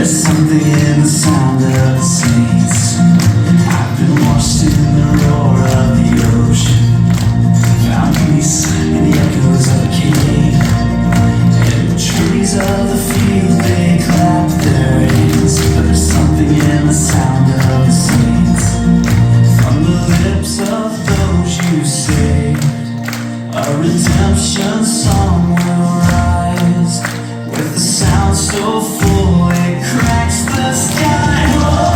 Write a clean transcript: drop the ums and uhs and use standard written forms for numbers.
There's something in the sound of the saints. I've been washed in the roar of the ocean, found peace in the echoes of a cave. In the trees of the field they clap their hands. But there's something in the sound of the saints. From the lips of those you saved, a redemption song will rise, with a sound so full it cracks the sky. Whoa.